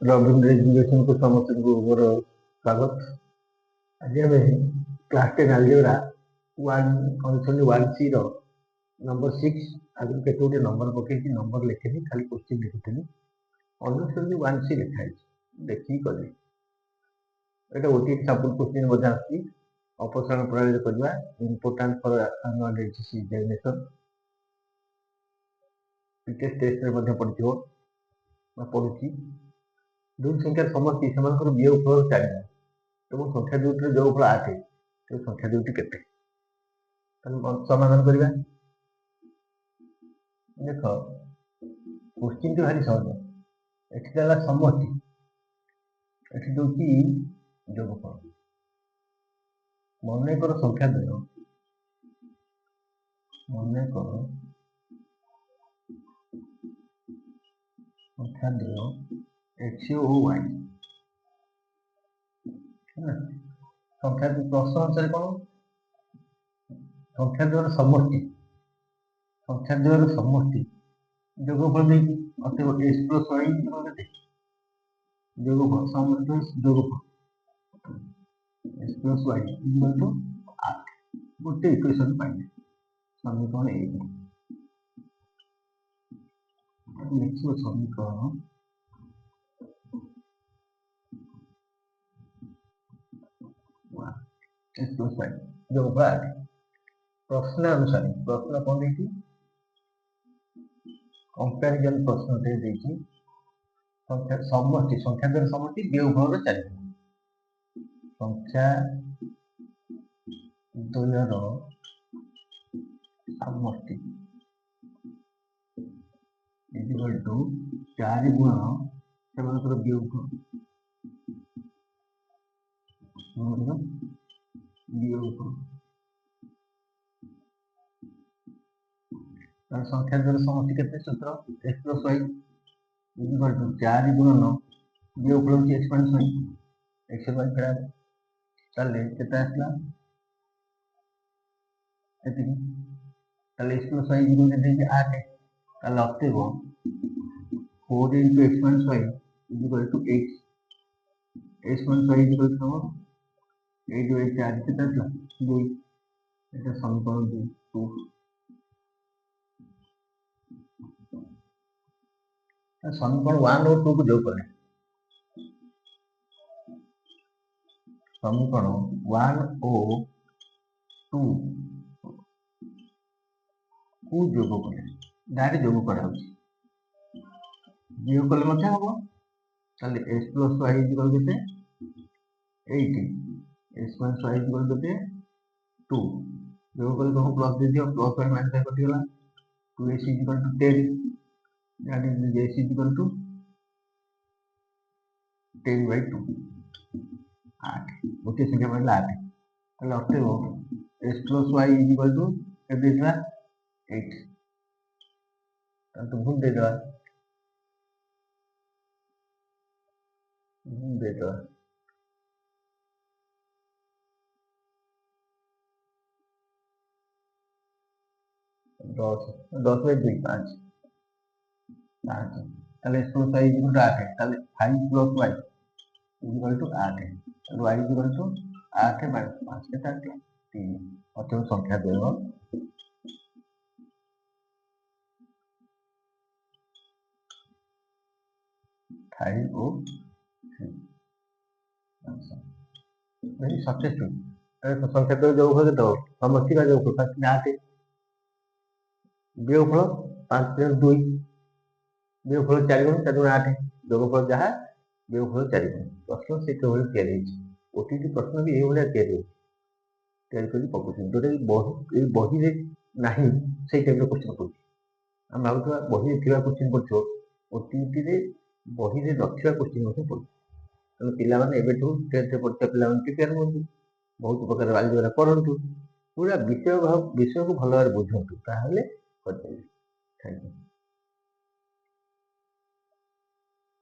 Ravindra education को समस्त मोर स्वागत। आज आम क्लास 10 अलजेब्रा 1C नंबर 6 आगे केते नंबर पकई नंबर लिखे खाली क्वेश्चन लिखी अंडरस्टैंडिंग 1C लिखाई देखिए कले ये ओटी सैंपल क्वेश्चन मजा आसी अपसारण प्रणाली करवा important for annual HSC examination test test रे पड़ो पड़ुची दुई संख्या समष्टि से वियोगफल 4 এবং সংখ্যা দুইটির যোগফল 8 তো সংখ্যা দুইটি কেতে সমাধান করিবা দেখো কোশ্চিনটি ভারি সহজ এটি দেলা সমষ্টি এটি দুটি যোগফল মনে করো সংখ্যা দ্বয় মনে করো সংখ্যা দ্বয় x ও y संख्या प्रश्न अनुसार कौन संख्या द्वारा समष्टि संख्या द्वारा समष्टि जोगफल देखिए अतएव x प्लस y जोगफल समष्टि जोगफल x plus y equal to 8 गोटे इक्वेशन पाइले समीकरण 1 लिखियो समीकरण x plus y जोगफल 8 प्रश्न अनुसार प्रश्न कौन देखी कंपैरिजन प्रश्न दे देखी संख्या समष्टि संख्या द्वारा समष्टि वियोगफल 4 संख्या द्वयर समष्टि इक्वल टू 4 गुण सेमानकर वियोगफल संख्या द्वारा समष्टि केते सूत्र x plus y equal to 4 गुणन वियोगफल होची x minus y x y फेरा चले केते आसला एति ताले x plus y इक्वल केते 8 ताले अतएव 4 into x minus y equal to 8 x minus y equal to 8 by 4 केते आसला 2 এটা समीकरण 2 समीकरण 1 और 2 को जोड़ करें समीकरण 1 और 2 को जोड़ करें डायरेक्ट जोड़ करा होची जोड़ कले मते हबो ताले x plus y इक्वल केते 8 x minus y इक्वल केते 2 जोड़ कले तो प्लस दे दियो प्लस y माइनस y कटि गला 2x equal to 10 that is x equal to 10 by 2 8 गोटे संख्या पड़ला 8 ताले अतएव x plus y equal to केते इतला 8 तो भूल दे दो दस में 2 5 ताले x plus y equal to 8 ताले 5 plus y equal to 8 y equal to 8 minus 5 केता 3 अतएव संख्या देबो 5 और 3 अच्छा वेरी सक्सेसफुल अरे संख्या तो जो हो तो समष्टि का जो होता है 8 वियोगफल 5 2 वियोगफल 4 गुण 4 8 जोगफल जहाँ वियोगफल 4 गुण प्रश्न से केवल तैयारी ओटीटी प्रश्न भी ये भाया तैयारी कर पकाउछन जोटा कि बही रे नाही से टाइप रो क्वेश्चन पड़छ हम भाबुवा बही थिबा क्वेश्चन पड़छ ओटीटी रे बही रे नथिबा क्वेश्चन मते पड़छ तो पिला माने एबेठू टेस्ट पड़छ पिला माने प्रिपेयर होंतु बहुत प्रकार अलजेब्रा पढ़ंतु पूरा विषय को भल भाବରେ बुझंतु ताहले करते थैंक यू।